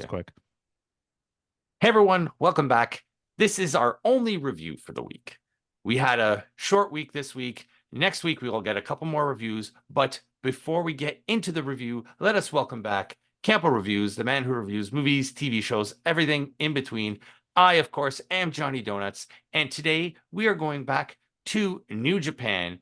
quick. Hey everyone, welcome back. This is our only review for the week. We had a short week this week. Next week we will get a couple more reviews, but before we get into the review, let us welcome back Campo.Reviews, the man who reviews movies, TV shows, everything in between. I, of course, am Johnny Donuts, and today we are going back to New Japan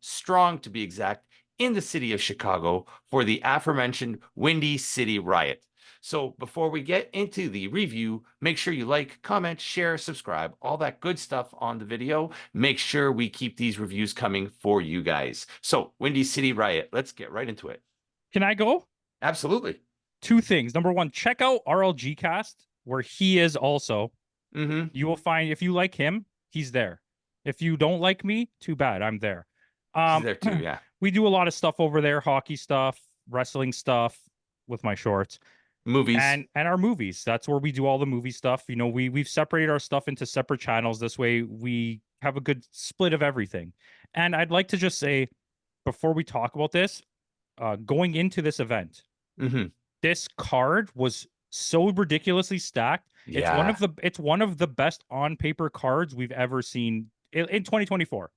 strong to be exact, in the city of Chicago for the aforementioned Windy City Riot. So before we get into the review, make sure you like, comment, share, subscribe, all that good stuff on the video. Make sure we keep these reviews coming for you guys. So Windy City Riot, let's get right into it. Can I go? Absolutely. Two things. Number one, check out RLG Cast, where he is also. You will find, if you like him, he's there. If you don't like me, too bad. I'm there. He's there too, yeah. We do a lot of stuff over there, hockey stuff, wrestling stuff with my shorts. Movies. And our movies. That's where we do all the movie stuff. You know, we've separated our stuff into separate channels. This way we have a good split of everything. And I'd like to just say, before we talk about this, going into this event, this card was so ridiculously stacked. Yeah. It's one of the best on paper cards we've ever seen in 2024.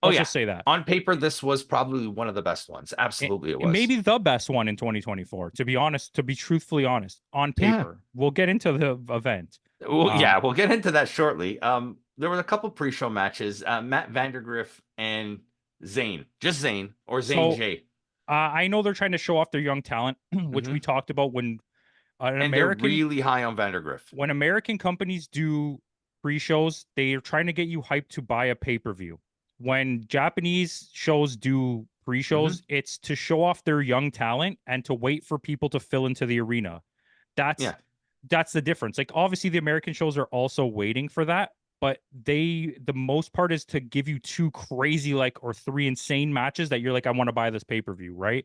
Let's just say that. On paper, this was probably one of the best ones. Absolutely, it was. Maybe the best one in 2024, to be honest, to be truthfully honest, on paper. Yeah. We'll get into the event. Well, we'll get into that shortly. There were a couple pre-show matches. Matt Vandergriff and Zayn. Just Zayn or Zayn J. I know they're trying to show off their young talent, which we talked about when they're really high on Vandergriff. When American companies do pre-shows, they are trying to get you hyped to buy a pay-per-view. When Japanese shows do pre-shows, it's to show off their young talent and to wait for people to fill into the arena. That's the difference. Like, obviously the American shows are also waiting for that, but the most part is to give you two crazy, or three insane matches that you're like, I want to buy this pay-per-view, right?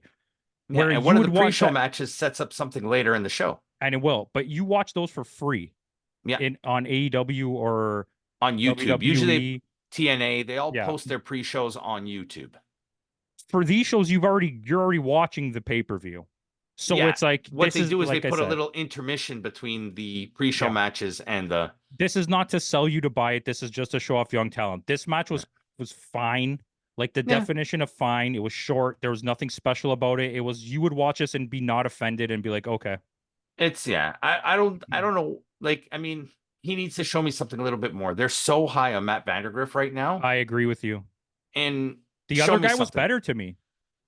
Where and one of the pre-show matches sets up something later in the show. And it will, but you watch those for free. Yeah. On AEW or on YouTube. WWE. Usually TNA, they all post their pre-shows on YouTube. For these shows, you're already watching the pay-per-view. So it's like what they do is they put a little intermission between the pre-show matches and the. This is not to sell you to buy it. This is just to show off young talent. This match was fine. Like the definition of fine. It was short. There was nothing special about it. It was, you would watch this and be not offended and be like, okay. It's I don't know. Like, I mean, he needs to show me something a little bit more. They're so high on Matt Vandergriff right now. I agree with you. And the other guy was better to me.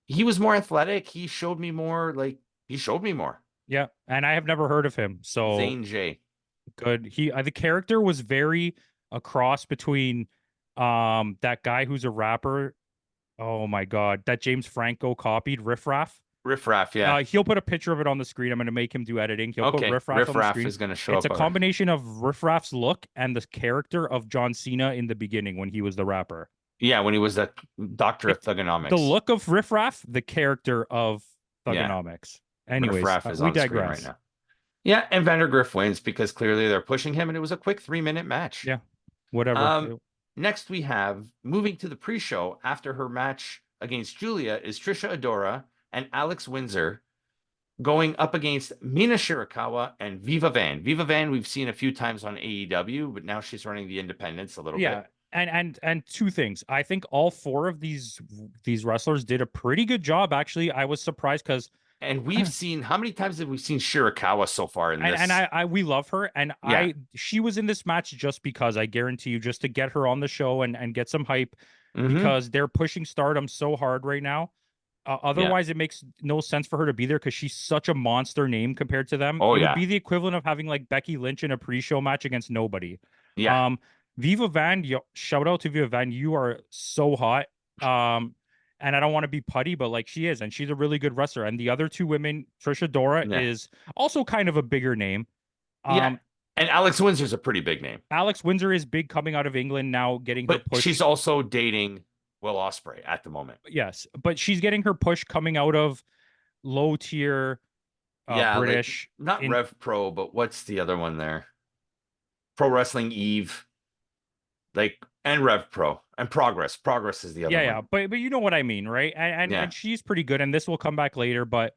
He was more athletic. He showed me more. Yeah, and I have never heard of him. So Zayn J. Good. The character was very a cross between that guy who's a rapper. Oh my god, that James Franco copied, Riff Raff. Yeah. He'll put a picture of it on the screen. I'm going to make him do editing. He'll put Riff Raff on the screen. Is going to show it's a combination of Riff Raff's look and the character of John Cena in the beginning when he was the rapper. Yeah, when he was the doctor of Thugonomics. The look of Riff Raff, the character of Thugonomics. Anyways, Riff Raff is on screen right now. Yeah, and Vandergriff wins because clearly they're pushing him, and it was a quick 3-minute match. Yeah, whatever. Next, we have, moving to the pre-show after her match against Julia, is Trisha Adora and Alex Windsor going up against Mina Shirakawa and Viva Van. Viva Van we've seen a few times on AEW, but now she's running the independents a little bit. Yeah, and two things. I think all four of these wrestlers did a pretty good job, actually. I was surprised because... And we've seen, how many times have we seen Shirakawa so far in this? And we love her. And she was in this match just because, I guarantee you, just to get her on the show and get some hype, because they're pushing Stardom so hard right now. Otherwise, it makes no sense for her to be there because she's such a monster name compared to them. It would be the equivalent of having like Becky Lynch in a pre-show match against nobody. Yeah. Viva Van, shout out to Viva Van. You are so hot. And I don't want to be putty, but like she is, and she's a really good wrestler. And the other two women, Trisha Dora is also kind of a bigger name. And Alex Windsor's a pretty big name. Alex Windsor is big coming out of England now, getting her push. She's also dating Will Ospreay at the moment. Yes, but she's getting her push coming out of low tier British. Like, not Rev Pro, but what's the other one there? Pro Wrestling Eve. And Rev Pro and Progress. Progress is the other one. Yeah, but you know what I mean, right? And she's pretty good, and this will come back later, but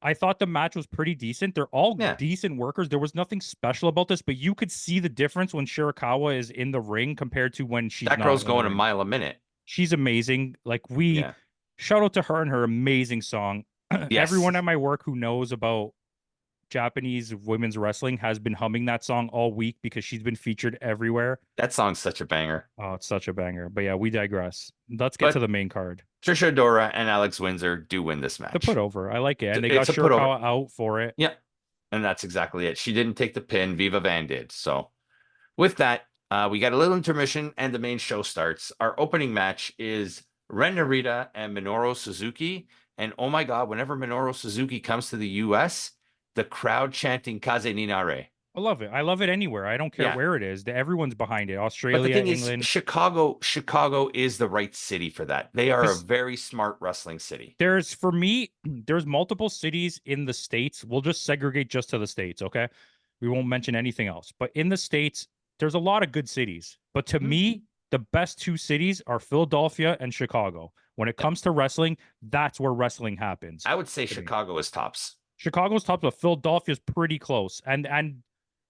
I thought the match was pretty decent. They're all Yeah. decent workers. There was nothing special about this, but you could see the difference when Shirakawa is in the ring compared to when she's That not girl's in the going a ring. mile a minute. She's amazing. Like Yeah. shout out to her and her amazing song. Everyone Yes. at my work who knows about Japanese women's wrestling has been humming that song all week because she's been featured everywhere. That song's such a banger. Oh, it's such a banger. But yeah, we digress. Let's get to But the main card. Trisha Adora and Alex Windsor do win this The match. put over. I like it. And they got It's a put over. Shirakawa out for it. Yeah. And that's exactly it. She didn't take the pin. Viva Van did. So with that, we got a little intermission and the main show starts. Our opening match is Ren Narita and Minoru Suzuki. And oh my God, whenever Minoru Suzuki comes to the US, the crowd chanting Kaze Ninare. I love it. I love it anywhere. I don't care Yeah. where it is. Everyone's behind it. But the Australia, thing England. is, Chicago is the right city for that. They are a very smart wrestling city. For me, there's multiple cities in the States. We'll just segregate just to the States, okay? We won't mention anything else. But in the States, there's a lot of good cities. But to me, the best two cities are Philadelphia and Chicago. When it comes to wrestling, that's where wrestling happens. I would say Chicago is tops. Chicago's top, but Philadelphia's pretty close. And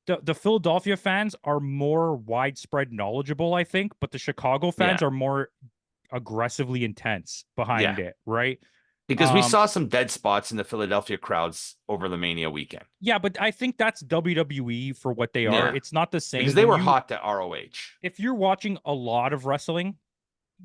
the Philadelphia fans are more widespread knowledgeable, I think, but the Chicago fans are more aggressively intense behind it, right? Because we saw some dead spots in the Philadelphia crowds over the Mania weekend. Yeah, but I think that's WWE for what they are. It's not the same. Because they were hot to ROH. If you're watching a lot of wrestling,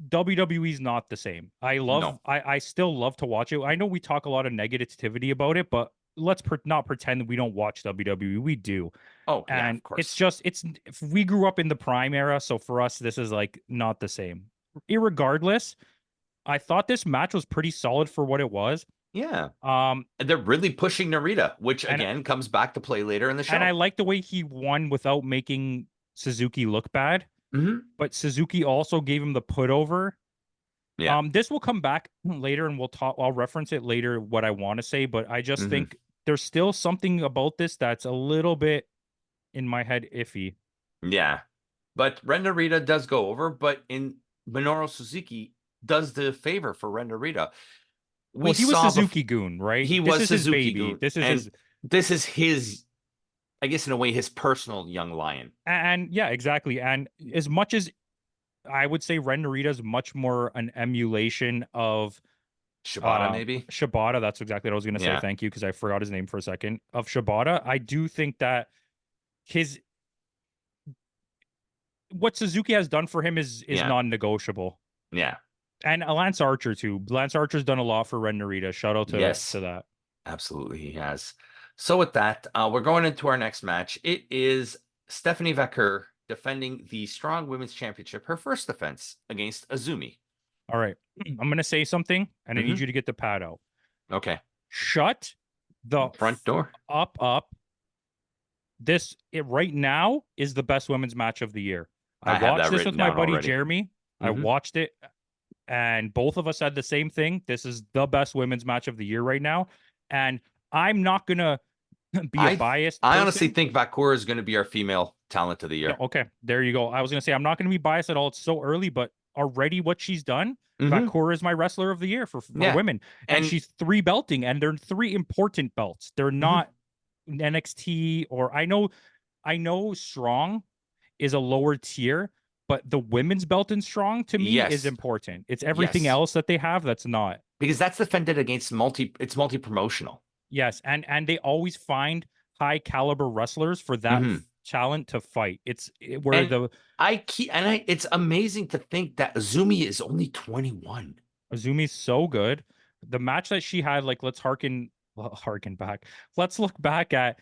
WWE's not the same. I still love to watch it. I know we talk a lot of negativity about it, but let's not pretend that we don't watch WWE. We do. Oh, and yeah, of course. If we grew up in the prime era, so for us, this is like not the same. Irregardless, I thought this match was pretty solid for what it was. Yeah. And they're really pushing Narita, which again comes back to play later in the show. And I like the way he won without making Suzuki look bad. But Suzuki also gave him the put over. Yeah. This will come back later and I'll reference it later what I want to say, but I just think there's still something about this that's a little bit in my head iffy. Yeah. But Ren Narita does go over, but Minoru Suzuki does the favor for Ren Narita. He was Suzuki-gun, right? He was Suzuki-gun. This is his, I guess in a way, his personal young lion. And yeah, exactly. And as much as I would say Ren Narita is much more an emulation of Shibata, maybe? Shibata, that's exactly what I was going to say. Yeah. Thank you, because I forgot his name for a second. Of Shibata, I do think that what Suzuki has done for him is non-negotiable. Yeah. And Lance Archer, too. Lance Archer's done a lot for Ren Narita. Shout out to that. Absolutely, he has. So with that, we're going into our next match. It is Stephanie Vaquer defending the Strong Women's Championship, her first defense against Azumi. All right. I'm going to say something, and I need you to get the pad out. Okay. Shut the front door up. Right now is the best women's match of the year. I watched this with my buddy Jeremy. I watched it, and both of us said the same thing. This is the best women's match of the year right now. And I'm not going to be a biased person. I honestly think Vaquer is going to be our female talent of the year. Yeah, okay, there you go. I was going to say, I'm not going to be biased at all. It's so early, but already what she's done, Vaquer is my wrestler of the year for women. And she's 3 belting, and they're 3 important belts. They're not NXT or I know Strong is a lower tier, but the women's belt in Strong to me is important. It's everything else that they have that's not. Because that's defended against it's multi-promotional. Yes, and they always find high caliber wrestlers for that talent to fight. It's amazing to think that Azumi is only 21. Azumi's so good. The match that she had, like, let's harken back. Let's look back at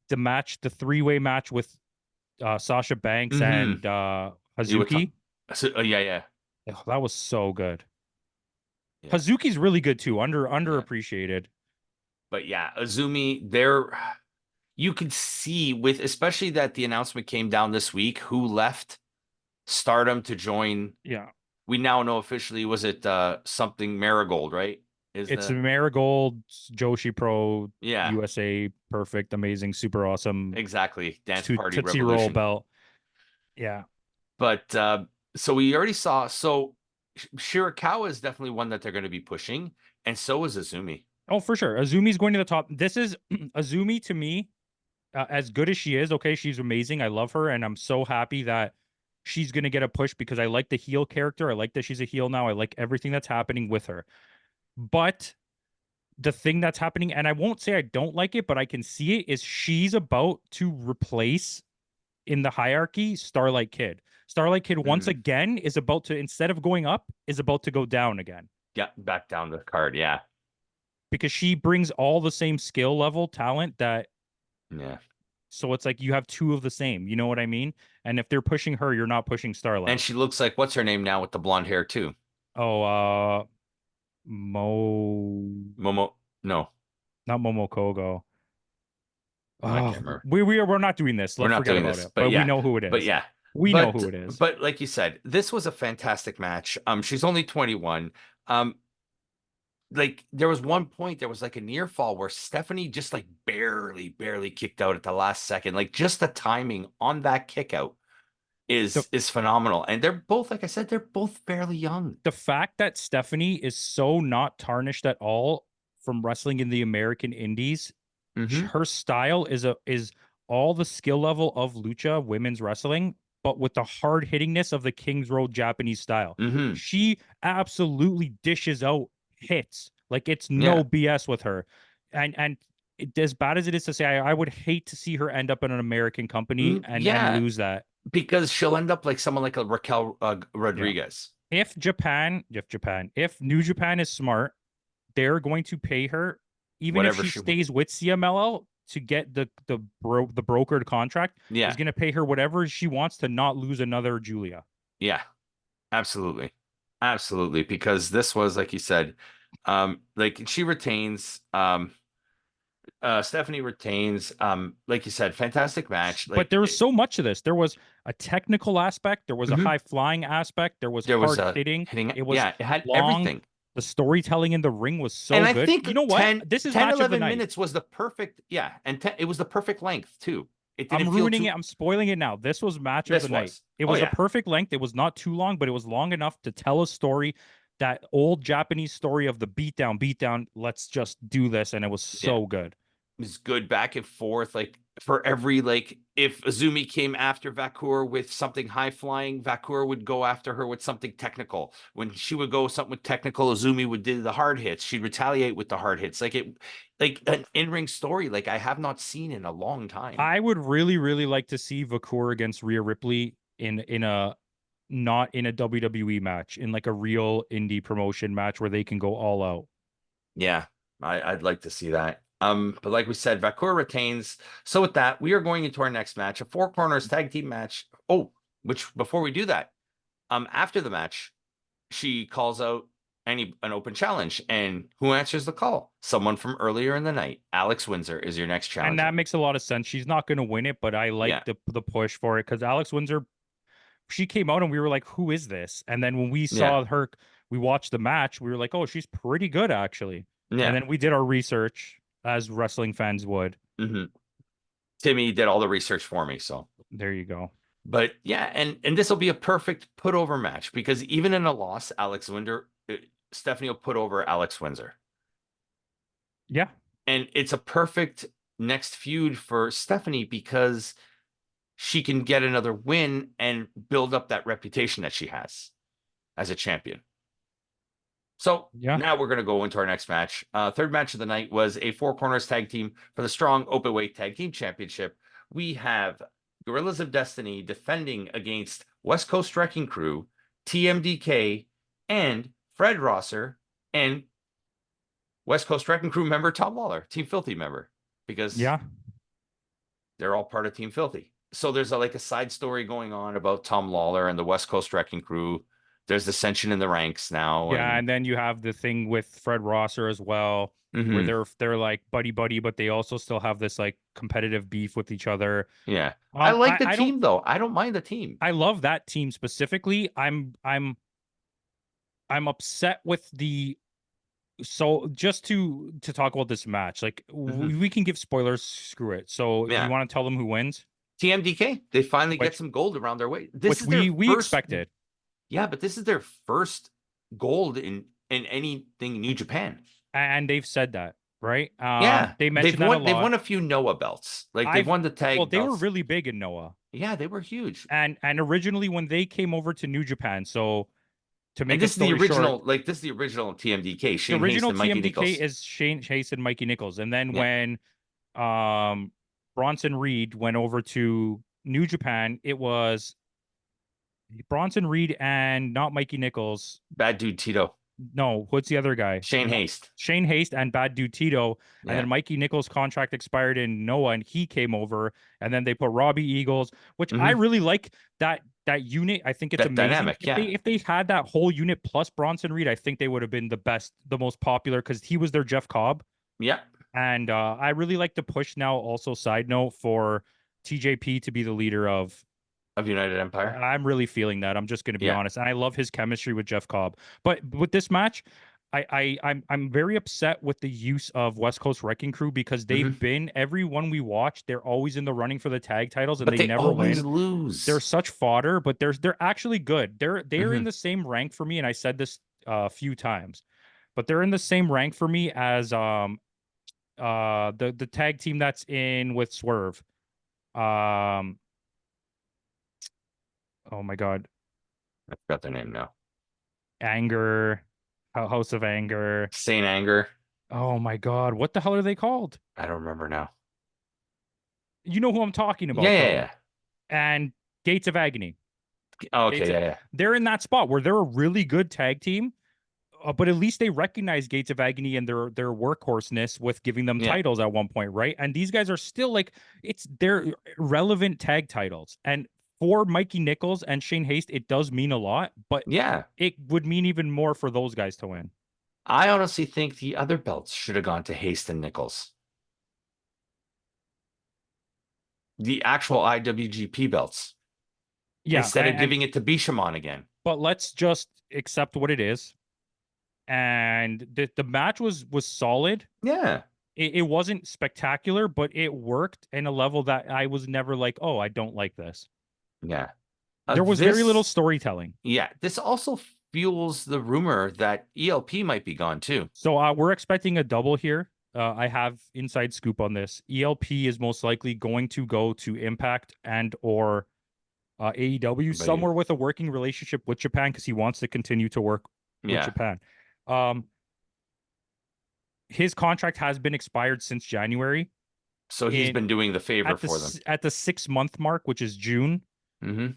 the 3-way match with Sasha Banks and Hazuki. Yeah. Oh, that was so good. Yeah. Hazuki's really good too, underappreciated. But yeah, Azumi, you could see especially that the announcement came down this week, who left Stardom to join. Yeah. We now know officially, was it something Marigold, right? It's Marigold, Joshi Pro, USA, perfect, amazing, super awesome. Exactly. Dance Party Tootsie Revolution. Roll belt. Yeah. But so we already saw, Shirakawa is definitely one that they're going to be pushing, and so is Azumi. Oh, for sure. Azumi's going to the top. This is Azumi to me, as good as she is. Okay, she's amazing. I love her, and I'm so happy that she's going to get a push because I like the heel character. I like that she's a heel now. I like everything that's happening with her. But the thing that's happening, and I won't say I don't like it, but I can see it, is she's about to replace in the hierarchy Starlight Kid. Starlight Kid once Mm. again is about to, instead of going up, is about to go down again Yeah, back down the card. Yeah. because she brings all the same skill level talent that, Yeah. so it's like you have two of the same, you know what I mean? And if they're pushing her, you're not pushing And Starlight. she looks like what's her name now with the blonde hair too? Oh, Mo, Momo. No, not Momo Kogo. I Oh, can't remember. we're not doing this. We're Let's not forget doing about this, it. but But we yeah, know who it but is. yeah, We know who it is. but like you said, this was a fantastic match. She's only 21. Like there was one point there was like a near fall where Stephanie just like barely kicked out at the last second. Like just the timing on that kick out The is phenomenal. And they're both, like I said, they're both fairly young. the fact that Stephanie is so not tarnished at all from wrestling in the American Indies, Mm-hmm. her style is all the skill level of lucha women's wrestling, but with the hard hittingness of the King's Road Japanese style. Mm-hmm. She absolutely dishes out hits. Like it's Yeah. no BS with her. And as bad as it is to say, I would hate to see her end up in an American company and Yeah. lose that. Because she'll end up like someone like a Raquel Yeah. Rodriguez. If New Japan is smart, they're going to pay her, even if Whatever she she, stays with CMLL to get the brokered contract, is yeah, going to pay her whatever she wants to not lose another Julia. yeah, absolutely, absolutely. Because this was, like you said, like she retains, Stephanie retains, like you said, fantastic match. But Like there was so much of this. There was a technical aspect, there was a mhm. high flying aspect, there was There was hard a hitting, hitting, it was yeah, it had long. everything. The storytelling in the ring was And so I good. think You know what? This is 10, match of the 11 night. minutes was the perfect, yeah, and it was the perfect length too. It didn't I'm feel ruining it. too. I'm spoiling it now. This was match of This the night. was, It oh was a yeah, perfect length. It was not too long, but it was long enough to tell a story, that old Japanese story of the beatdown, beatdown. Let's just do this. And it was yeah. so good. Was good back and forth. Like for every like if Azumi came after Vakur with something high flying, Vakur would go after her with something technical. When she would go something with technical, Azumi would do the hard hits. She'd retaliate with the hard hits. Like an in ring story like I have not seen in a long time. I would really, really like to see Vakur against Rhea Ripley in a not in a WWE match, in like a real indie promotion match where they can go all out. Yeah, I'd like to see that. But like we said, Vakur retains. So with that, we are going into our next match, a four corners tag team match. Oh, which before we do that, after the match, she calls out an open challenge, and who answers the call? Someone from earlier in the night. Alex Windsor is your next And that challenger. makes a lot of sense. She's not going to win it, but I like Yeah, the push for it because Alex Windsor, she came out and we were like, who is this? And then when we yeah, saw her, we watched the match, we were like, oh, she's pretty good actually. And yeah. then we did our research as wrestling fans would. hmm Timmy did all the research for me, so. There you go. But yeah, and this will be a perfect put over match because even in a loss, Stephanie will put over Alex Windsor. Yeah. And it's a perfect next feud for Stephanie because she can get another win and build up that reputation that she has as a champion. So Yeah. now we're going to go into our next match. Third match of the night was a four corners tag team for the Strong Openweight Tag Team Championship. We have Gorillas of Destiny defending against West Coast Wrecking Crew, TMDK, and Fred Rosser, and West Coast Wrecking Crew member Tom Lawler, Team Filthy member, because Yeah. they're all part of Team Filthy. So there's a side story going on about Tom Lawler and the West Coast Wrecking Crew. There's dissension in the ranks now. Yeah. And And then you have the thing with Fred Rosser as well, where Mhm. they're like buddy buddy, but they also still have this like competitive beef with each other. Yeah. I like the I don't team though. I don't mind the team. I love that team specifically. I'm upset with the, so just to talk about this match, like Mhm. we can give spoilers, screw it. So do you Yeah. want to tell them who wins? TMDK, they finally get Which some gold around their way. This which is their we first expected. Yeah, but this is their first gold in anything New Japan. and they've said that, right? Yeah, They they've mentioned that a won. They've lot. won a few Noah belts. Like they've I've won the Well, tag they were belts. really big in Noah, Yeah, they were huge. and originally when they came over to New Japan, so to And make a this is the story short, original. Like this is the original TMDK. the Shane Haste original and Mikey TMDK Nichols. is Shane Chase and Mikey Nichols, and then Yeah, when Bronson Reed went over to New Japan, it was Bronson Reed and not Mikey Nichols. bad dude Tito. No, what's the other guy? Shane Haste. Shane Haste and Bad Dude Tito, and Yeah. then Mikey Nichols' contract expired in Noah, and he came over, and then they put Robbie Eagles, which I Hmm. really like that unit. I think it's That amazing. dynamic. Yeah. If they had that whole unit plus Bronson Reed, I think they would have been the best, the most popular because he was their Jeff Cobb, Yeah. and I really like the push now. Also, side note for TJP to be the leader of. Of United Empire. I'm really feeling that. I'm just going to be Yeah. honest, and I love his chemistry with Jeff Cobb. But with this match, I'm very upset with the use of West Coast Wrecking Crew because Hmm. they've been every one we watch. They're always in the running for the tag titles, and But they they never always win. They're lose. such fodder, but they're actually good. They're in Hmm. the same rank for me, and I said this a few times, but they're in the same rank for me as the tag team that's in with Swerve. Um, oh my God, I forgot their name now. Anger, House of Anger. Saint Anger. Oh my God, what the hell are they called? I don't remember now. You know who I'm talking Yeah, about, yeah, though. yeah. And Gates of Agony. Oh, okay, Gates, yeah, yeah. they're in that spot where they're a really good tag team, but at least they recognize Gates of Agony and their workhorseness with giving them Yeah. titles at one point, right? And these guys are still like it's their relevant tag titles. And for Mikey Nichols and Shane Haste, it does mean a lot, but Yeah. it would mean even more for those guys to win. I honestly think the other belts should have gone to Haste and Nichols. The actual IWGP belts. Yeah, Instead of giving it to Bishamon again. but let's just accept what it is. And the match was solid. Yeah. It wasn't spectacular, but it worked in a level that I was never like, oh, I don't like this. Yeah. There was very little storytelling. Yeah. This also fuels the rumor that ELP might be gone too. So we're expecting a double here. I have inside scoop on this. ELP is most likely going to go to Impact and or AEW, somewhere with a working relationship with Japan because he wants to continue to work with Japan. His contract has been expired since January. So he's been doing the favor for them. At the 6-month mark, which is June. His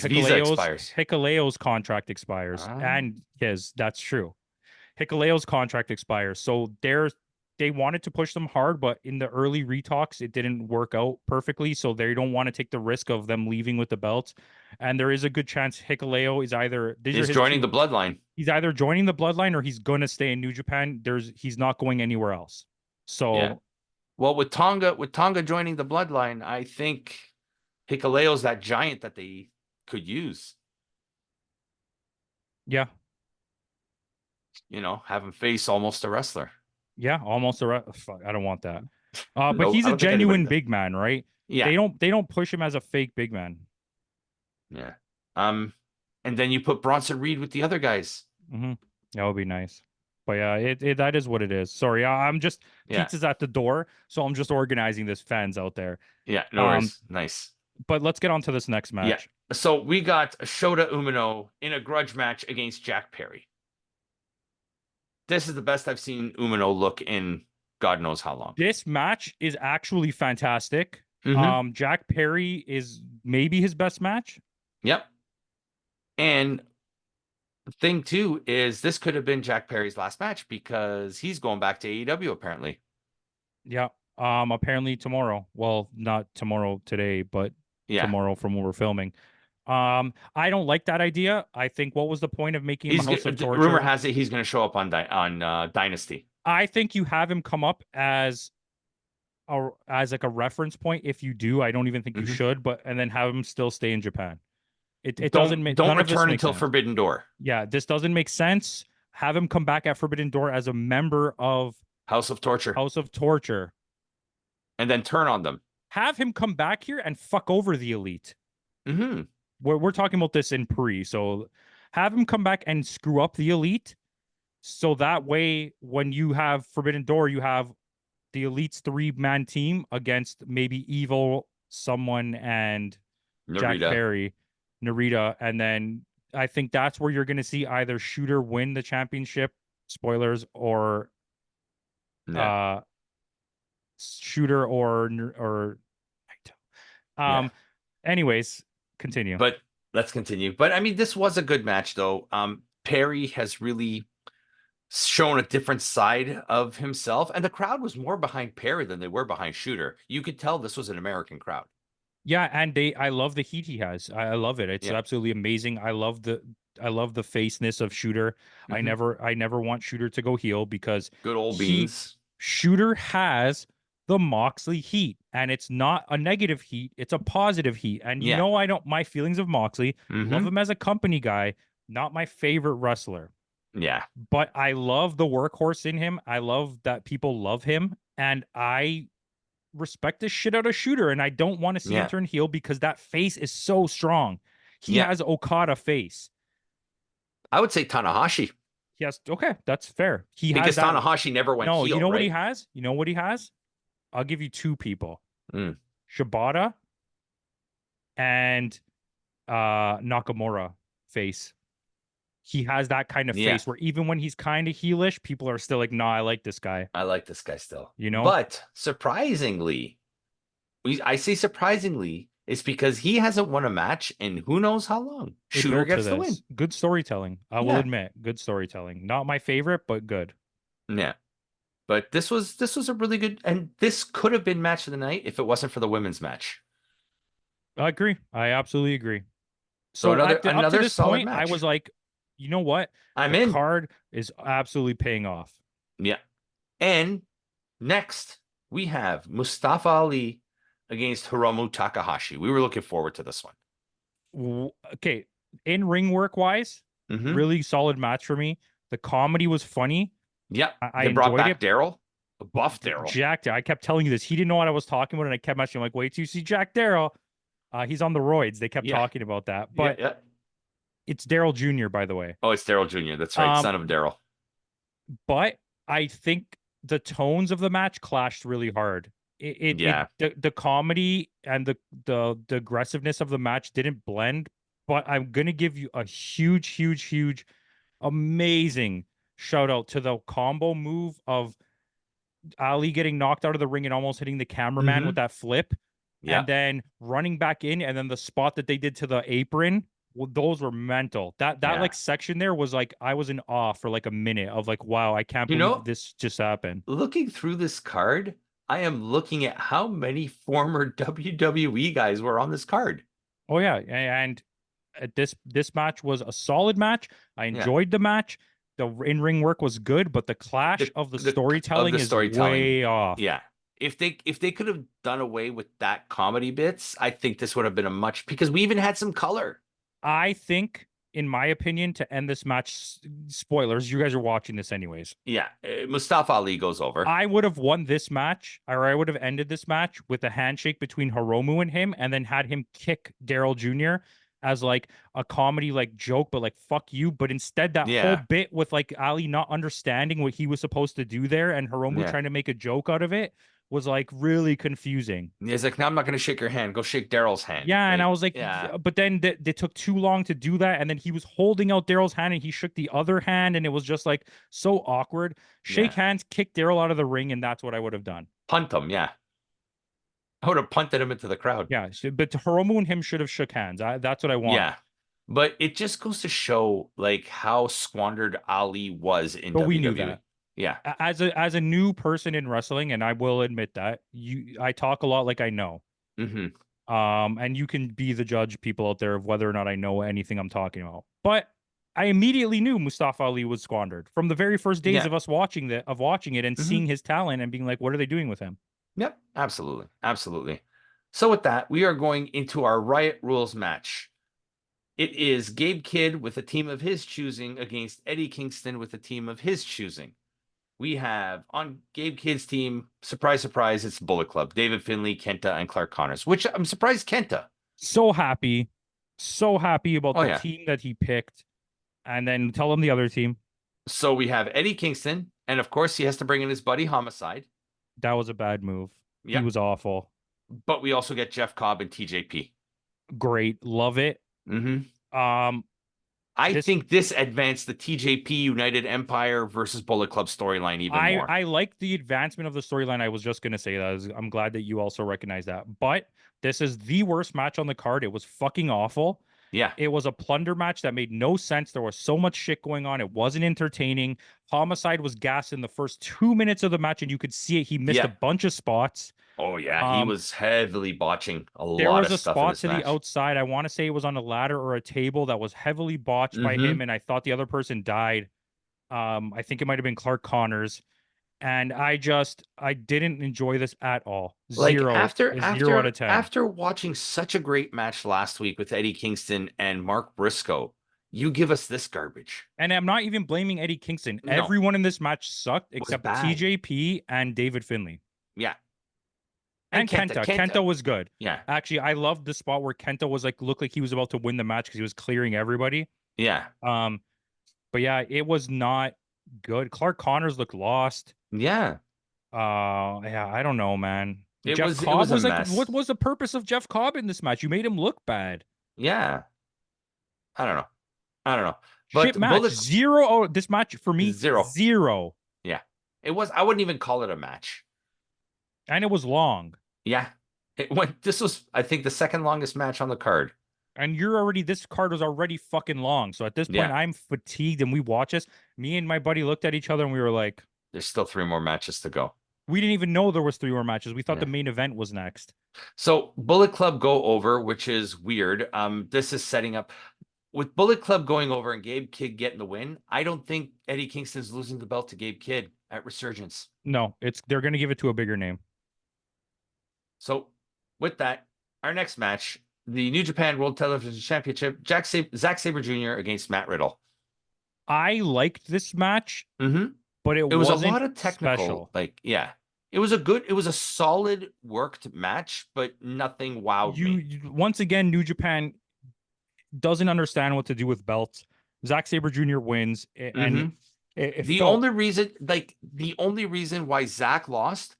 visa expires. Hikuleo's contract expires. And that's true. Hikuleo's contract expires. So they wanted to push them hard, but in the early retalks, it didn't work out perfectly. So they don't want to take the risk of them leaving with the belts. And there is a good chance Hikuleo is either joining the bloodline. He's either joining the bloodline or he's going to stay in New Japan. He's not going anywhere else. So yeah. Well, with Tonga joining the bloodline, I think Hikuleo's that giant that they could use. Yeah. You know, have him face almost a wrestler. Yeah, almost a fuck. I don't want that. But he's a genuine big man, right? Yeah. They don't push him as a fake big man. Yeah. And then you put Bronson Reed with the other guys. Mm-hmm. That would be nice. But yeah, that is what it is. Sorry, I'm just pizza's at the door, so I'm just organizing this, fans out there. Yeah, no worries. Nice. But let's get on to this next match. Yeah. So we got Shota Umino in a grudge match against Jack Perry. This is the best I've seen Umino look in God knows how long. This match is actually fantastic. Jack Perry is maybe his best match. Yep. And the thing too is this could have been Jack Perry's last match because he's going back to AEW apparently. Yeah. Apparently tomorrow. Well, not tomorrow today, but tomorrow from when we're filming. I don't like that idea. I think what was the point of making him a House of Torture? Rumor has it he's going to show up on Dynasty. I think you have him come up as like a reference point. If you do, I don't even think you should. And then have him still stay in Japan. It doesn't make don't return until Forbidden Door. Yeah, this doesn't make sense. Have him come back at Forbidden Door as a member of House of Torture. And then turn on them. Have him come back here and fuck over the Elite. We're talking about this in pre, so have him come back and screw up the Elite, So that way, when you have Forbidden Door, you have the Elite's 3-man team against maybe Evil, someone, and Jack Narita. Perry, Narita, and then I think that's where you're going to see either Shooter win the championship, spoilers, or Yeah. uh Shooter or Yeah. um. Anyways, continue. But let's continue. But I mean, this was a good match, though. Perry has really shown a different side of himself, and the crowd was more behind Perry than they were behind Shooter. You could tell this was an American crowd. Yeah, and I love the heat he has. I love it. It's Yeah. absolutely amazing. I love the faceness of Shooter. Mhm. I never want Shooter to go heel because Good old he beans. Shooter has the Moxley heat, and it's not a negative heat, it's a positive heat. And you Yeah. know, I don't my feelings of Moxley, love Hmm. him as a company guy, not my favorite wrestler, Yeah. but I love the workhorse in him. I love that people love him, and I respect the shit out of Shooter, and I don't want to see him Yeah. turn heel because that face is so strong. He Yeah. has Okada face. I would say Tanahashi, Yes, okay, that's fair. He has because that. Tanahashi never went No, you heel, know what he right? has? You know what he has? I'll give you two people. Mm. Shibata and Nakamura face. He has that kind of Yeah. face where even when he's kind of heelish, people are still like, "Nah, I like this guy." I like this guy still. You know? But surprisingly, I say surprisingly, it's because he hasn't won a match in who knows how long. They Shooter built to gets the win. this. Good storytelling. I will Yeah. admit, good storytelling. Not my favorite, but good. Yeah. But this was a really good, and this could have been match of the night if it wasn't for the women's match. I agree. I absolutely agree. So So another at the up to another this solid point, I match. was like, you know what? I'm The in. card is absolutely paying off. Yeah. And next we have Mustafa Ali against Hiromu Takahashi. We were looking forward to this one. Okay, in ring work wise, Mm-hmm. really solid match for me. The comedy was funny. Yep. I They brought enjoyed it. back Daryl, buff Daryl. Jack, I kept telling you this. He didn't know what I was talking about, and I kept mentioning, like, wait till you see Jack Darrow. He's on the roids. They kept Yeah. talking about that, Yeah. but Yeah. it's Daryl Jr., by the way. Oh, it's Daryl Jr. That's right. Um, Son of Daryl. but I think the tones of the match clashed really hard. Yeah. The comedy and the aggressiveness of the match didn't blend. But I'm gonna give you a huge, amazing shout out to the combo move of Ali getting knocked out of the ring and almost hitting the cameraman Mm-hmm. with that flip, Yeah. and then running back in, and then the spot that they did to the apron. Well, those were mental. That Yeah. like section there was like I was in awe for like a minute of like, wow, I can't You believe know, this just happened. looking through this card, I am looking at how many former WWE guys were on this card. Oh yeah, and this match was a solid match. I Yeah. enjoyed the match. The in-ring work was good, but the clash The of the the of storytelling the is storytelling. way off. Yeah. If they could have done away with that comedy bits, I think this would have been a much, because we even had some color. I think, in my opinion, to end this match, spoilers, you guys are watching this anyways. Yeah. Mustafa Ali goes over. I would have won this match, or I would have ended this match with a handshake between Hiromu and him, and then had him kick Daryl Jr. as like a comedy like joke, but like fuck you. But instead, that whole Yeah. bit with like Ali not understanding what he was supposed to do there, and Hiromu Yeah. trying to make a joke out of it was like really confusing. He's like, "No, I'm not going to shake your hand. Go shake Daryl's hand." Yeah, and I Like, was like, yeah. but then they took too long to do that, and then he was holding out Daryl's hand, and he shook the other hand, and it was just like so awkward. Shake Yeah. hands, kick Daryl out of the ring, and that's what I would have done. Punt him. Yeah. I would have punted him into the crowd. Yeah, but Hiromu and him should have shook hands. That's what I want. Yeah. But it just goes to show like how squandered Ali was in But we knew WWE. that. Yeah. As a new person in wrestling, and I will admit that I talk a lot like I know. Mm-hmm. And you can be the judge, people out there, of whether or not I know anything I'm talking about. But I immediately knew Mustafa Ali was squandered from the very first days Yeah. of us watching it and Mhm. seeing his talent and being like, what are they doing with him? Yep. Absolutely. Absolutely. So with that, we are going into our Riot Rules match. It is Gabe Kidd with a team of his choosing against Eddie Kingston with a team of his choosing. We have on Gabe Kidd's team, surprise, surprise, it's Bullet Club. David Finlay, Kenta, and Clark Connors, which I'm surprised Kenta. So happy about Oh, the yeah. team that he picked. And then tell him the other team. So we have Eddie Kingston, and of course he has to bring in his buddy Homicide. That was a bad move. He Yep. was awful. But we also get Jeff Cobb and TJP. Great. Love it. Mm-hmm. Um, I this think this advanced the TJP United Empire versus Bullet Club storyline even more. I like the advancement of the storyline. I was just gonna say that. I'm glad that you also recognize that. But this is the worst match on the card. It was fucking awful. Yeah. It was a plunder match that made no sense. There was so much shit going on. It wasn't entertaining. Homicide was gassed in the first 2 minutes of the match, and you could see it. He missed a Yeah. bunch of spots. Oh yeah, he was heavily botching a There lot was of a stuff in spot this to the match. outside. I want to say it was on a ladder or a table that was heavily botched by Mm-hmm. him, and I thought the other person died. I think it might have been Clark Connors. And I didn't enjoy this at all. Like Zero, after a 0 out after of 10. after watching such a great match last week with Eddie Kingston and Mark Briscoe, you give us this garbage. And I'm not even blaming Eddie Kingston. No, Everyone in this match sucked was except bad. TJP and David Finley. Yeah. And Kenta. Kenta was good. Yeah. Actually, I loved the spot where Kenta was like looked like he was about to win the match because he was clearing everybody. Yeah. But yeah, it was not good. Clark Connors looked lost. Yeah. Yeah, I don't know, man. It Jeff was Cobb a was like, mess. what was the purpose of Jeff Cobb in this match? You made him look bad. Yeah. I don't know. Shit But match. Zero. Oh, this match for me, Zero. zero. Yeah. It was, I wouldn't even call it a match. And it was long. Yeah. This was, I think, the second longest match on the card. And this card was already fucking long. So at this point, Yeah. I'm fatigued and we watch this. Me and my buddy looked at each other and we were like, there's still 3 more matches to go. We didn't even know there was 3 more matches. We thought the main event was next. So Bullet Club go over, which is weird. This is setting up with Bullet Club going over and Gabe Kidd getting the win. I don't think Eddie Kingston's losing the belt to Gabe Kidd at Resurgence. No, they're going to give it to a bigger name. So with that, our next match, the New Japan World Television Championship, Zack Sabre Jr. against Matt Riddle. I liked this match, but it was wasn't a lot of technical, special. like, yeah. It was a solid worked match, but nothing wowed me. Once again, New Japan doesn't understand what to do with belts. Zack Sabre Jr. wins, and the only reason why Zack lost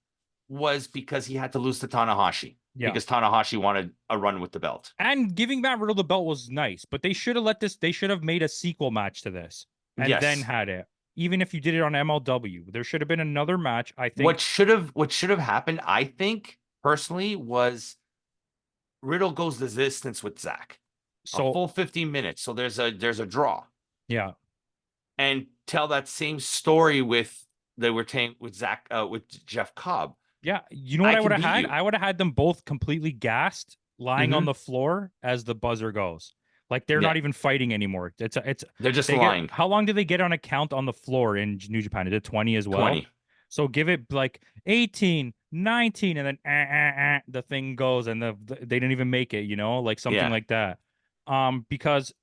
was because he had to lose to Tanahashi. Yeah. Because Tanahashi wanted a run with the belt. And giving Matt Riddle the belt was nice, but they should have they should have made a sequel match to this and then had it. Even if you did it on MLW, there should have been another match. I think what should have happened, I think personally, was Riddle goes the distance with Zack. So a full 15 minutes. So there's a draw. Yeah. And tell that same story with Zack with Jeff Cobb. Yeah. You know what I would have had? I would have had them both completely gassed, lying on the floor as the buzzer goes. Like they're not even fighting anymore. They're just lying. How long do they get on a count on the floor in New Japan? Is it 20 as well? 20. So give it like 18, 19, and then the thing goes, and they didn't even make it. Like something like that. Because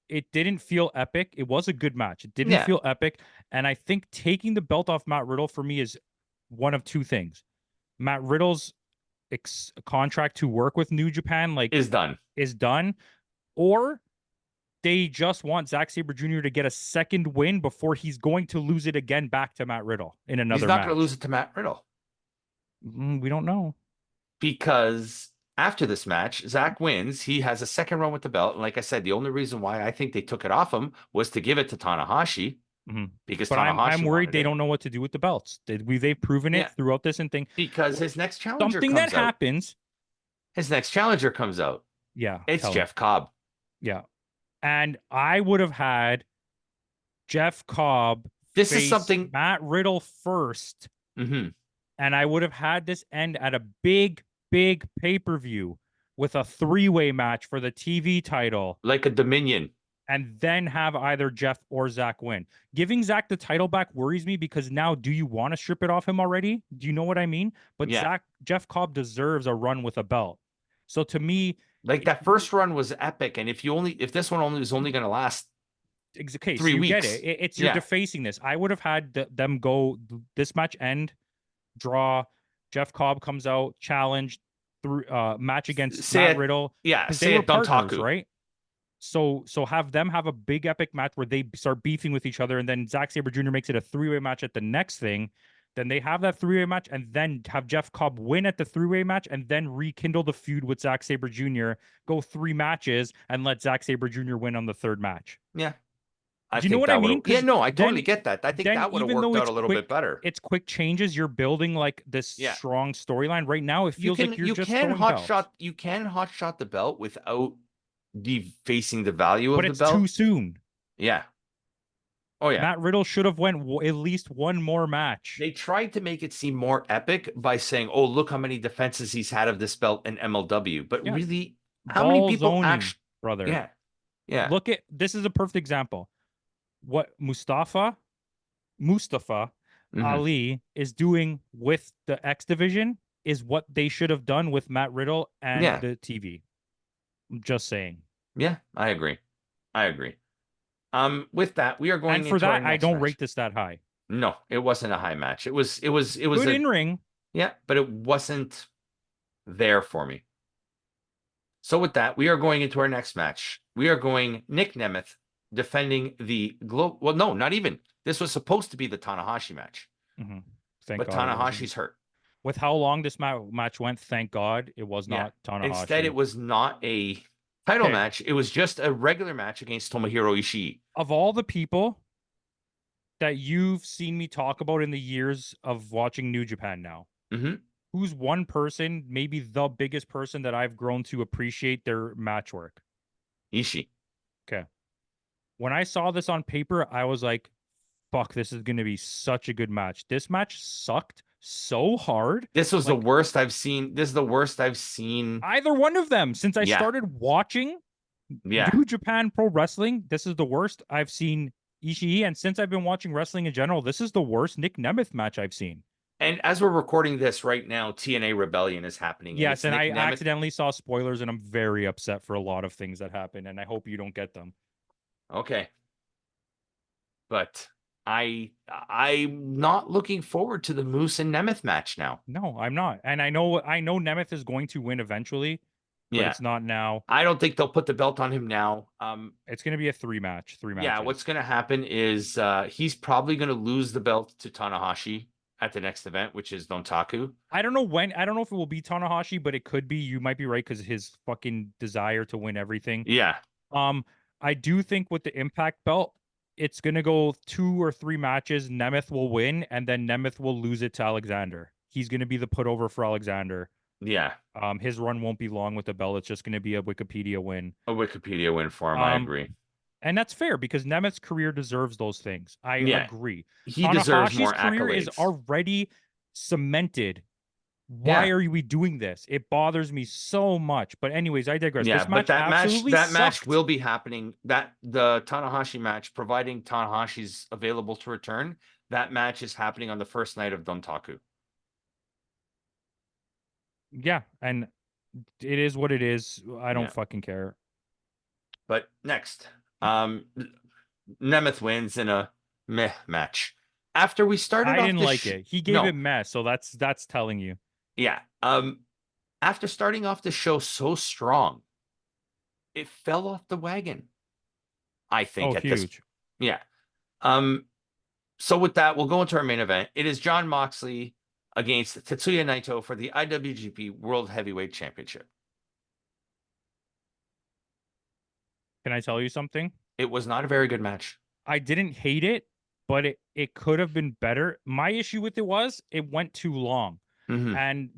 it didn't feel epic. It was a good match. It didn't feel epic, and I think taking the belt off Matt Riddle for me is one of two things. Matt Riddle's contract to work with New Japan is done. Or they just want Zack Sabre Jr. to get a second win before he's going to lose it again back to Matt Riddle in another match. He's not going to lose it to Matt Riddle. We don't know. Because after this match, Zack wins. He has a second run with the belt. And like I said, the only reason why I think they took it off him was to give it to Tanahashi. Because I'm worried they don't know what to do with the belts. They've proven it throughout this and thing. Because his next challenger His next challenger comes out. Yeah. It's Jeff Cobb. Yeah. And I would have had Jeff Cobb face Matt Riddle first. And I would have had this end at a big pay-per-view with a 3-way match for the TV title. Like a Dominion. And then have either Jeff or Zack win. Giving Zack the title back worries me because now do you want to strip it off him already? Do you know what I mean? But Jeff Cobb deserves a run with a belt. So to me, like that first run was epic, and if this one is only going to last 3 weeks, get it. You're defacing this. I would have had them go this match end, draw. Jeff Cobb comes out, challenge through match against Matt Riddle. Yeah, they were partners, right? So have them have a big epic match where they start beefing with each other, and then Zack Sabre Jr. makes it a three-way match at the next thing. Then they have that three-way match, and then have Jeff Cobb win at the three-way match, and then rekindle the feud with Zack Sabre Jr. Go 3 matches, and let Zack Sabre Jr. win on the third match. Yeah. I Do you know think what I that would mean? have. Yeah, Because no, I totally get that. I think then that would have even though worked out a little bit better. it's quick changes. You're building like this Yeah. strong storyline. Right now, it feels like you're you just can throwing hot belts. shot you can hot shot the belt without defacing the value But of the it's belt. too soon. Yeah. Oh yeah. Matt Riddle should have went at least one more match. They tried to make it seem more epic by saying, "Oh, look how many defenses he's had of this belt in MLW." But Yeah. really, how many Ball people zoning, actually? brother. Yeah. Yeah. Look at this is a perfect example. What Mustafa Mhm. Ali is doing with the X division is what they should have done with Matt Riddle and Yeah. the TV. I'm just saying. Yeah, I agree. I agree. With that, we are going And for into our that, I next don't match. rate this that high. No, it wasn't a high match. It was Good in ring. yeah, but it wasn't there for me. So with that, we are going into our next match. We are going Nick Nemeth defending the global. Well, no, not even. This was supposed to be the Tanahashi match, Mm-hmm. Thank but God Tanahashi's hurt. with how long this match went, thank God it was Yeah. not Tanahashi. Instead, it was not a title Okay. match. It was just a regular match against Tomohiro Ishii. Of all the people that you've seen me talk about in the years of watching New Japan now, who's one person, maybe the biggest person that I've grown to appreciate their match work? Ishii. Okay. When I saw this on paper, I was like, fuck, this is going to be such a good match. This match sucked so hard. This was the worst I've seen. This is the worst I've seen. Either one of them since I started watching New Japan Pro Wrestling. This is the worst I've seen Ishii. And since I've been watching wrestling in general, this is the worst Nick Nemeth match I've seen. And as we're recording this right now, TNA Rebellion is happening. Yes, and I accidentally saw spoilers, and I'm very upset for a lot of things that happen, and I hope you don't get them. Okay. But I'm not looking forward to the Moose and Nemeth match now. No, I'm not. And I know Nemeth is going to win eventually, but it's not now. I don't think they'll put the belt on him now. It's going to be a 3-match. Yeah, what's going to happen is he's probably going to lose the belt to Tanahashi at the next event, which is Dontaku. I don't know when. I don't know if it will be Tanahashi, but it could be. You might be right because his fucking desire to win everything. Yeah. I do think with the Impact belt, it's gonna go 2 or 3 matches. Nemeth will win, and then Nemeth will lose it to Alexander. He's gonna be the putover for Alexander. Yeah. His run won't be long with the belt. It's just gonna be a Wikipedia win. A Wikipedia win for him. I agree. And that's fair because Nemeth's career deserves those things. I agree. He deserves more career accolades. Is already cemented. Why are we doing this? It bothers me so much. But anyways, I digress. Yeah, this match but that match sucked. will be happening. That the Tanahashi match, providing Tanahashi's available to return, that match is happening on the first night of Dontaku. Yeah, and it is what it is. I don't fucking care. But next, Nemeth wins in a meh match. After we started, I didn't like it. He gave it meh, so that's telling you. Yeah. After starting off the show so strong, it fell off the wagon. I think at huge. Yeah. So with that, we'll go into our main event. It is Jon Moxley against Tetsuya Naito for the IWGP World Heavyweight Championship. Can I tell you something? It was not a very good match. I didn't hate it, but it could have been better. My issue with it was it went too long. And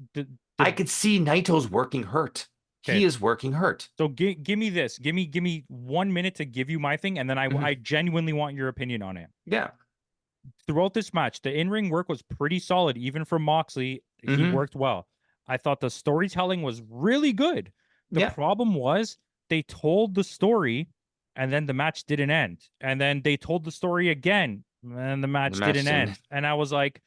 I could see Naito's working hurt. Okay. He is working hurt. So give me this. Give me 1 minute to give you my thing, and then I genuinely want your opinion on it. Yeah. Throughout this match, the in-ring work was pretty solid, even from Moxley. He worked well. I thought the storytelling was really good. The problem was they told the story, and then the match didn't end. And then they told the story again, and the match didn't end. And I was like,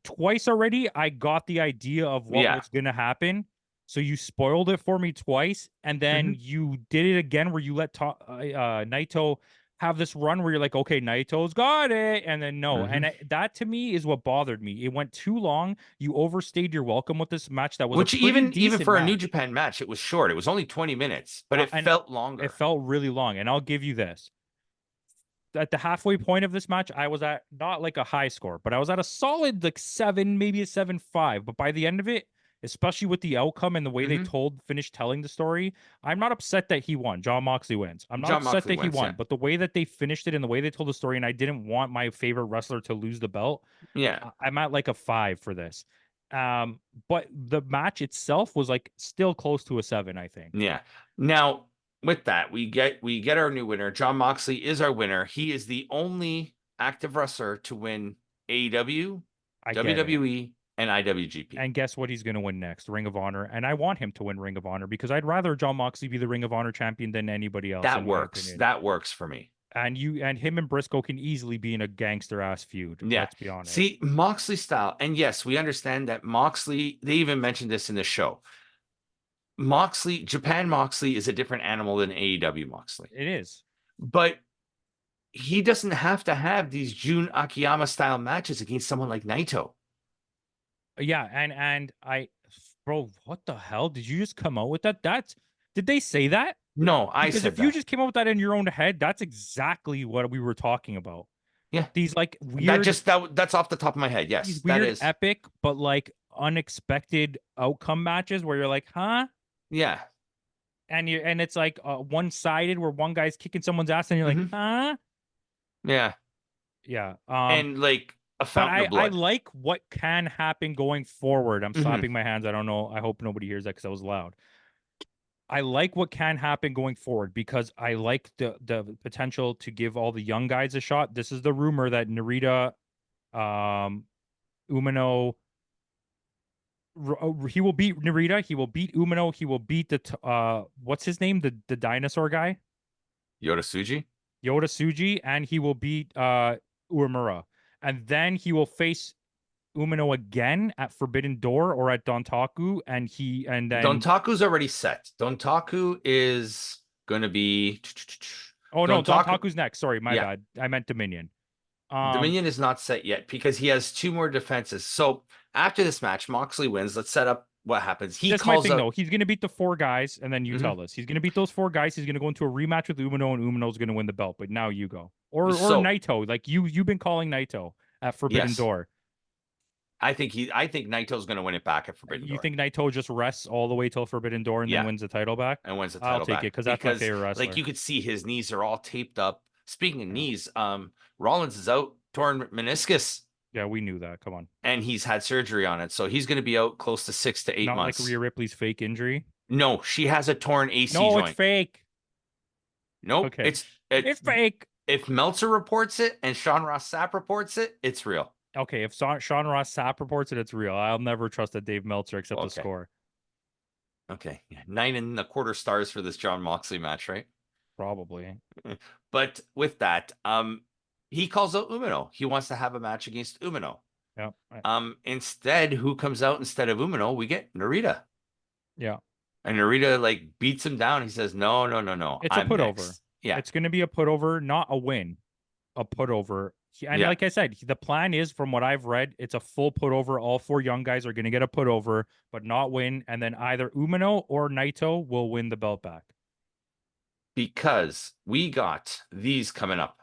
twice already, I got the idea of what was going to happen. So you spoiled it for me twice, and then you did it again where you let Naito have this run where you're like, okay, Naito's got it, and then no, Mhm. and that to me is what bothered me. It went too long. You overstayed your welcome with this match that was a Which pretty even decent for a New match, Japan match, it was short. It was only 20 minutes, but it and felt it longer. felt really long. And I'll give you this: at the halfway point of this match, I was at not like a high score, but I was at a solid like 7, maybe a 7.5. But by the end of it, especially with the outcome and the way they Mhm. finished telling the story, I'm not upset that he won. John Moxley wins. I'm not John upset Moxley that he wins, yeah. won, but the way that they finished it and the way they told the story, and I didn't want my favorite wrestler to lose the belt. Yeah. I'm at like a 5 for this. But the match itself was like still close to a 7, I think. Yeah. Now, with that, we get our new winner. John Moxley is our winner. He is the only active wrestler to win AEW, I get it. WWE, and IWGP. And guess what he's going to win next? Ring of Honor. And I want him to win Ring of Honor because I'd rather John Moxley be the Ring of Honor champion than anybody else, That in my works. opinion. That works for me. And him and Briscoe can easily be in a gangster ass feud. Yeah. Let's be honest. See, Moxley style. And yes, we understand that Moxley, they even mentioned this in the show. Japan Moxley is a different animal than AEW Moxley. It is. But he doesn't have to have these Jun Akiyama style matches against someone like Naito. Yeah, and bro, what the hell? Did you just come out with that? Did they say that? No, I Because said if you that. just came up with that in your own head, that's exactly what we were talking about. Yeah. These like That's off the top of my head. these Yes, that weird is. epic but like unexpected outcome matches where you're like, huh? Yeah. And it's like one-sided where one guy's kicking someone's ass and you're like, Mhm. huh? Yeah. Yeah. And like a But fountain of I blood. like what can happen going forward. I'm Mhm. slapping my hands. I don't know. I hope nobody hears that because that was loud. I like what can happen going forward because I like the potential to give all the young guys a shot. This is the rumor that Narita, Umino, he will beat Narita. He will beat Umino. He will beat what's his name? The dinosaur guy, Yoda Suji. Yoda Suji, and he will beat Uemura. And then he will face Umino again at Forbidden Door or at Dontaku, and then Dontaku's already set. Dontaku is going to be. oh no, Dontaku. Dontaku's next. Sorry, my Yeah. bad. I meant Dominion. Dominion is not set yet because he has 2 more defenses. So after this match, Moxley wins. Let's set up what happens. He That's my calls thing out. though. He's gonna beat the 4 guys, and then you Mhm. tell us. He's gonna beat those 4 guys. He's gonna go into a rematch with Umino, and Umino's gonna win the belt. But now you go. Or So Naito. Like you've been calling Naito at Forbidden yes, Door. I think Naito's going to win it back at Forbidden You Door. think Naito just rests all the way till Forbidden Door and then Yeah, wins the title back? and wins the I'll title take it back because that's my because favorite like wrestler. you could see his knees are all taped up. Speaking of Yeah. knees, Rollins is out, torn meniscus, Yeah, we knew that. Come on. and he's had surgery on it, so he's going to be out close to 6 to 8 Not like months. Rhea Ripley's fake injury. No, she has a torn AC No, it's joint. fake. Nope, Okay. It's fake. If Meltzer reports it and Sean Ross Sapp reports it, it's real. Okay, if Sean Ross Sapp reports it, it's real. I'll never trust a Dave Meltzer except the Okay. score. Okay. 9.25 stars for this John Moxley match, right? Probably. But with that, he calls out Umino. He wants to have a match against Umino. Yeah. Instead, who comes out instead of Umino? We get Narita. Yeah. And Narita like beats him down. He says, "No, no, no, no. It's a I'm putover. next." Yeah. It's going to be a putover, not a win. A putover. And Yeah. like I said, the plan is, from what I've read, it's a full putover. All 4 young guys are going to get a putover, but not win. And then either Umino or Naito will win the belt back. Because we got these coming up.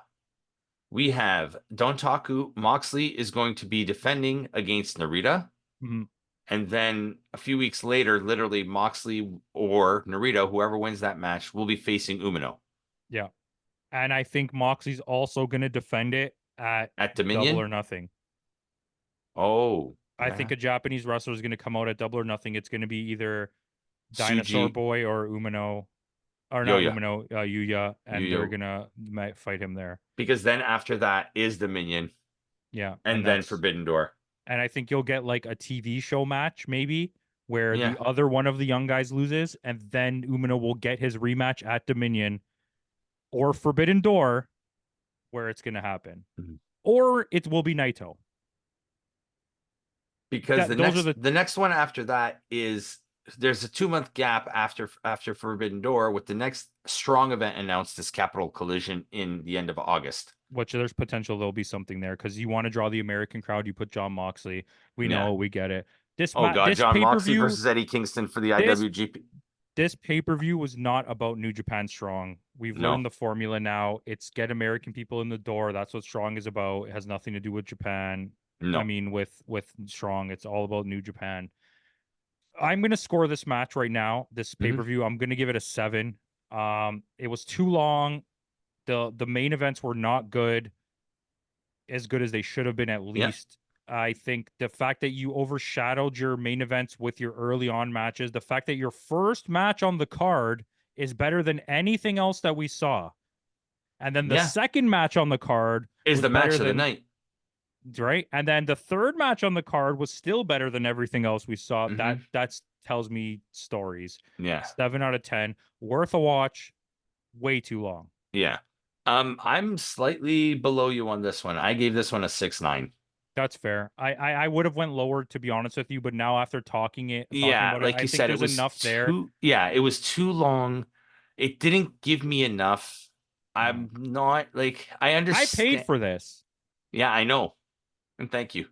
We have Dontaku. Moxley is going to be defending against Narita. Mm-hmm. And then a few weeks later, literally Moxley or Narita, whoever wins that match, will be facing Umino. Yeah. And I think Moxley's also going to defend it at Dominion. Double or Nothing. Oh. I think a Japanese wrestler is going to come out at Double or Nothing. It's going to be either Dinosaur Suji. Boy or Umino. Or not Yuya. Umino, Yuya. And Yuya. they're going to fight him there. Because then after that is Dominion. Yeah. And then Forbidden Door. And I think you'll get like a TV show match, maybe, where Yeah. the other one of the young guys loses, and then Umino will get his rematch at Dominion or Forbidden Door, where it's going to happen. Mm-hmm. Or it will be Naito. Because the next one after that is there's a 2-month gap after Forbidden Door, with the next strong event announced as Capital Collision in the end of August. Which there's potential there'll be something there because you want to draw the American crowd. You put John Moxley. We Yeah. know, we get it. Oh God, This John pay per Moxley view, versus Eddie Kingston for the this IWGP. this pay per view was not about New Japan Strong. We've No. learned the formula now. It's get American people in the door. That's what Strong is about. It has nothing to do with Japan. No. I mean, with Strong, it's all about New Japan. I'm gonna score this match right now. This pay per view, I'm gonna give it a 7. It was too long. The main events were not good as they should have been at Yeah. least. I think the fact that you overshadowed your main events with your early on matches, the fact that your first match on the card is better than anything else that we saw. And then the Yeah. second match on the card Is was the match better of the than night. right. And then the third match on the card was still better than everything else we saw. That tells me stories. Yeah. 7 out of 10. Worth a watch. Way too long. Yeah. I'm slightly below you on this one. I gave this one a 6.9. That's fair. I would have went lower, to be honest with you, but now after talking Yeah, about like I you think said, it there's was enough there. Yeah, it was too long. It didn't give me enough. I'm not like, I I understand. paid for this, Yeah, I know. And thank you.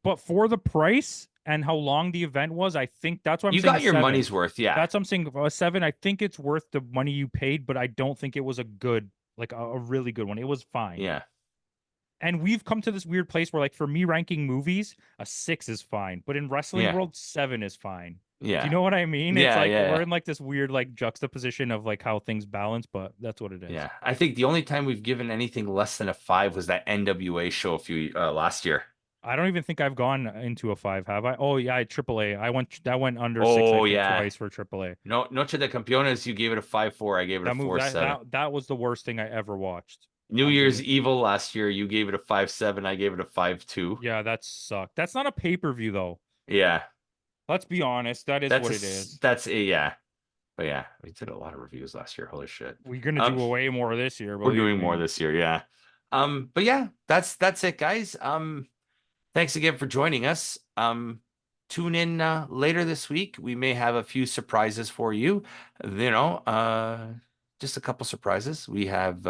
but for the price and how long the event was, I think that's what I'm You saying. got your money's worth. Yeah. That's what I'm saying. A 7. I think it's worth the money you paid, but I don't think it was a good, like a really good one. It was fine. Yeah. And we've come to this weird place where, like, for me, ranking movies, a 6 is fine, but in wrestling Yeah. world, 7 is fine. Yeah. Do you know what I mean? Yeah, It's like yeah, we're yeah. in like this weird like juxtaposition of like how things balance, but that's what it is. Yeah. I think the only time we've given anything less than a 5 was that NWA show last year. I don't even think I've gone into a 5, have I? Oh yeah, AAA. That went under 6, I Oh, think, yeah. twice for AAA. No, Noche de Campeones, you gave it a 5.4. I gave it a 4.7. That was the worst thing I ever watched. New Year's Evil last year, you gave it a 5.7. I gave it a 5.2. Yeah, that sucked. That's not a pay-per-view though. Yeah. Let's be honest. That is what it is. That's a, yeah. But yeah, we did a lot of reviews last year. Holy shit. We're gonna do way more this year. We're doing more this year, yeah. But yeah, that's it, guys. Thanks again for joining us. Tune in later this week. We may have a few surprises for you. You know, just a couple surprises. We have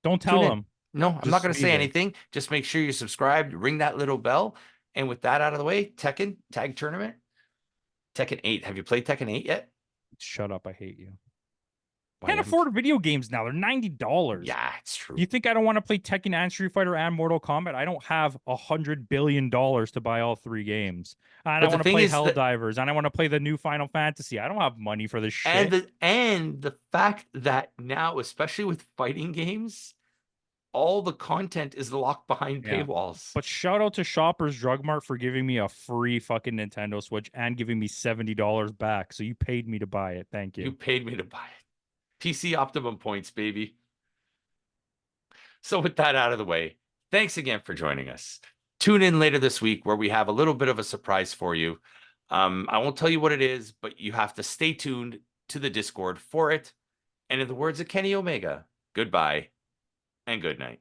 don't tell them. No, I'm not going to say anything. Just make sure you're subscribed, ring that little bell. And with that out of the way, Tekken Tag Tournament, Tekken 8. Have you played Tekken 8 yet? Shut up. I hate you. Can't afford video games now. They're $90. Yeah, it's true. You think I don't want to play Tekken and Street Fighter and Mortal Kombat? I don't have $100 billion to buy all 3 games. And I want to play Helldivers, and I want to play the new Final Fantasy. I don't have money for this shit. And the fact that now, especially with fighting games, all the content is locked behind paywalls. But shout out to Shoppers Drug Mart for giving me a free fucking Nintendo Switch and giving me $70 back. So you paid me to buy it. Thank you. You paid me to buy it. PC Optimum points, baby. So with that out of the way, thanks again for joining us. Tune in later this week where we have a little bit of a surprise for you. I won't tell you what it is, but you have to stay tuned to the Discord for it. And in the words of Kenny Omega, goodbye and good night.